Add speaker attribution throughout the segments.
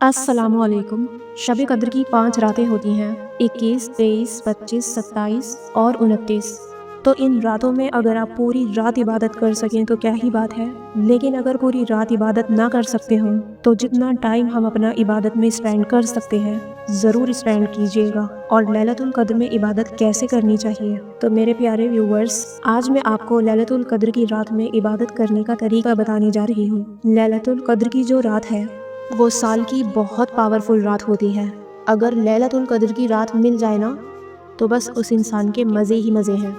Speaker 1: अस्सलामु अलैकुम। शब कद्र की 5 रातें होती हैं, 21, 23, 25, 27 और 29। तो इन रातों में अगर आप पूरी रात इबादत कर सकें तो क्या ही बात है। लेकिन अगर पूरी रात इबादत ना कर सकते हों तो जितना टाइम हम अपना इबादत में स्पेंड कर सकते हैं ज़रूर स्पेंड कीजिएगा। और लैलतुल कद्र में इबादत कैसे करनी चाहिए, तो मेरे प्यारे व्यूवर्स, आज मैं आपको लैलतुल कद्र की रात में इबादत करने का तरीका बताने जा रही हूँ। लैलतुल कद्र की जो रात है वो साल की बहुत पावरफुल रात होती है। अगर लैलतुल कद्र की रात मिल जाए ना तो बस उस इंसान के मज़े ही मज़े हैं।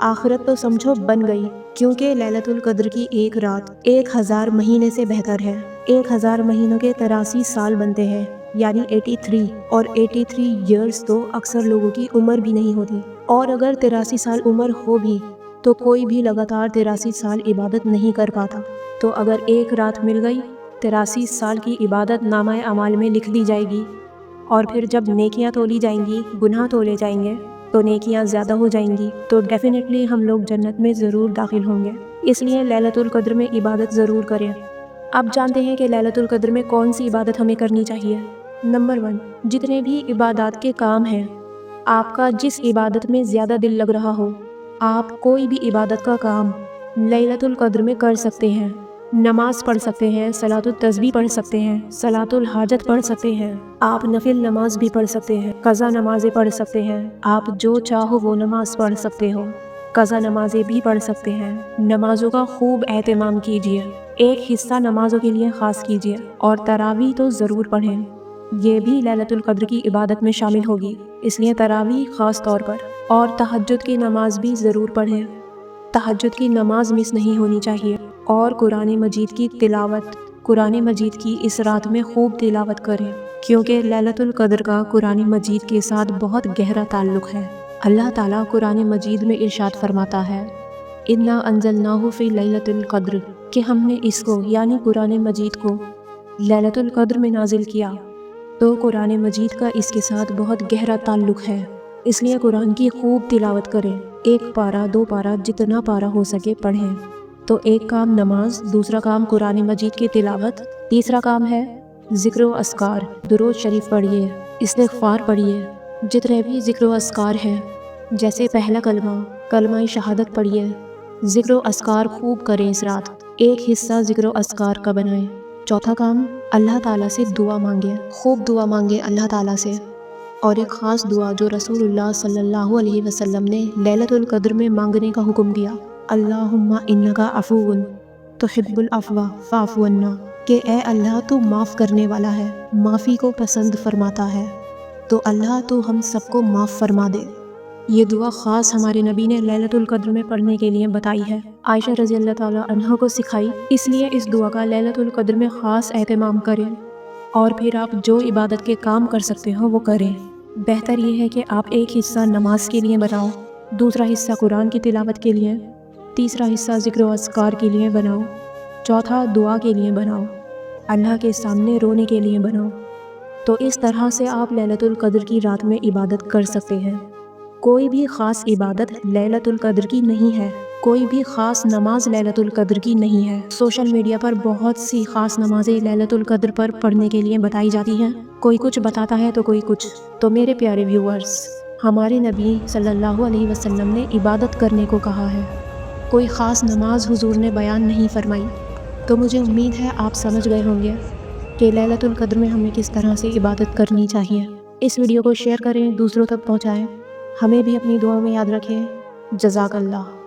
Speaker 1: आखिरत तो समझो बन गई, क्योंकि लैलतुल कद्र की एक रात 1000 महीने से बेहतर है। 1000 महीनों के 83 साल बनते हैं, यानी 83, और 83 ईयर्स तो अक्सर लोगों की उम्र भी नहीं होती। और अगर 83 साल उम्र हो भी तो कोई भी लगातार 83 साल इबादत नहीं कर पाता। तो अगर एक रात मिल गई, 83 साल की इबादत नामाए अमाल में लिख दी जाएगी, और फिर जब नेकियां तोली जाएंगी, गुनाह तोले जाएंगे तो नेकियां ज़्यादा हो जाएंगी, तो डेफिनेटली हम लोग जन्नत में ज़रूर दाखिल होंगे। इसलिए लैलतुल कद्र में इबादत ज़रूर करें। अब जानते हैं कि लैलतुल कद्र में कौन सी इबादत हमें करनी चाहिए। नंबर 1, जितने भी इबादत के काम हैं, आपका जिस इबादत में ज़्यादा दिल लग रहा हो, आप कोई भी इबादत का काम लैलतुल कद्र में कर सकते हैं। नमाज पढ़ सकते हैं, सलातुल तस्बीह पढ़ सकते हैं, सलातुल हाजत पढ़ सकते हैं, आप नफिल नमाज भी पढ़ सकते हैं, कज़ा नमाजें पढ़ सकते हैं, आप जो चाहो वो नमाज पढ़ सकते हो, कज़ा नमाजें भी पढ़ सकते हैं। नमाजों का खूब एहतमाम कीजिए, एक हिस्सा नमाजों के लिए ख़ास कीजिए, और तरावी तो ज़रूर पढ़ें। ये भी लैलतुल कद्र की इबादत में शामिल होगी, इसलिए तरावी ख़ास तौर पर। और तहज्जुद की नमाज भी ज़रूर पढ़ें। तहज्जुद की नमाज मिस नहीं होनी चाहिए। और कुरान मजीद की तिलावत, कुरान मजीद की इस रात में खूब तिलावत करें, क्योंकि लैलतुल कद्र का कुरान मजीद के साथ बहुत गहरा ताल्लुक़ है। अल्लाह ताला कुरान मजीद में इरशाद फरमाता है, इन्ना अंज़लनाहु फ़ी लैलतुल कद्र, कि हमने इसको यानी कुरान मजीद को लैलतुल कद्र में नाजिल किया। तो कुरान मजीद का इसके साथ बहुत गहरा ताल्लुक़ है, इसलिए कुरान की खूब तिलावत करें। 1 पारा 2 पारा जितना पारा हो सके पढ़ें। तो एक काम नमाज, दूसरा काम कुरान मजीद की तिलावत, तीसरा काम है ज़िक्र व अस्कार, दुरूद शरीफ पढ़िए, इस्तिग़फ़ार पढ़िए। जितने भी ज़िक्र व अस्कार हैं, जैसे पहला कलमा शहादत पढ़िए। ज़िक्र व अस्कार खूब करें इस रात, एक हिस्सा ज़िक्र व अस्कार का बनाएं। चौथा काम, अल्लाह ताला से दुआ मांगे, खूब दुआ मांगे अल्लाह ताला से। और एक ख़ास दुआ जो रसूलुल्लाह सल्लल्लाहु अलैहि वसल्लम ने लैलतुल कद्र में मांगने का हुक्म दिया, अल्लाहुम्मा इन्नका अफ़ुव्वुन तुहिब्बुल अफ़्वा फ़अफ़ु अन्ना, कि ए अल्लाह तू माफ़ करने वाला है, माफ़ी को पसंद फरमाता है, तो अल्लाह तू हम सबको माफ़ फरमा दे। ये दुआ ख़ास हमारे नबी ने लैलतुल कद्र में पढ़ने के लिए बताई है, आयशा रज़ियल्लाहु ताला अन्हा को सिखाई। इसलिए इस दुआ का लैलतुल कद्र में ख़ास एहतमाम करें, और फिर आप जो इबादत के काम कर सकते हो वो करें। बेहतर ये है कि आप एक हिस्सा नमाज के लिए बनाओ, दूसरा हिस्सा कुरान की तिलावत के लिए, तीसरा हिस्सा ज़िक्र व अस्कार के लिए बनाओ, चौथा दुआ के लिए बनाओ, अल्लाह के सामने रोने के लिए बनाओ। तो इस तरह से आप लैलतुल कद्र की रात में इबादत कर सकते हैं। कोई भी ख़ास इबादत लैलतुल कद्र की नहीं है, कोई भी ख़ास नमाज लैलतुल कद्र की नहीं है। सोशल मीडिया पर बहुत सी ख़ास नमाज़ें लैलतुल कद्र पर पढ़ने के लिए बताई जाती हैं, कोई कुछ बताता है तो कोई कुछ। तो मेरे प्यारे व्यूअर्स, हमारे नबी सल्लल्लाहु अलैहि वसल्लम ने इबादत करने को कहा है, कोई ख़ास नमाज हुजूर ने बयान नहीं फरमाई। तो मुझे उम्मीद है आप समझ गए होंगे कि लैलतुल कद्र में हमें किस तरह से इबादत करनी चाहिए। इस वीडियो को शेयर करें, दूसरों तक पहुँचाएँ, हमें भी अपनी दुआ में याद रखें। जज़ाकल्लाह।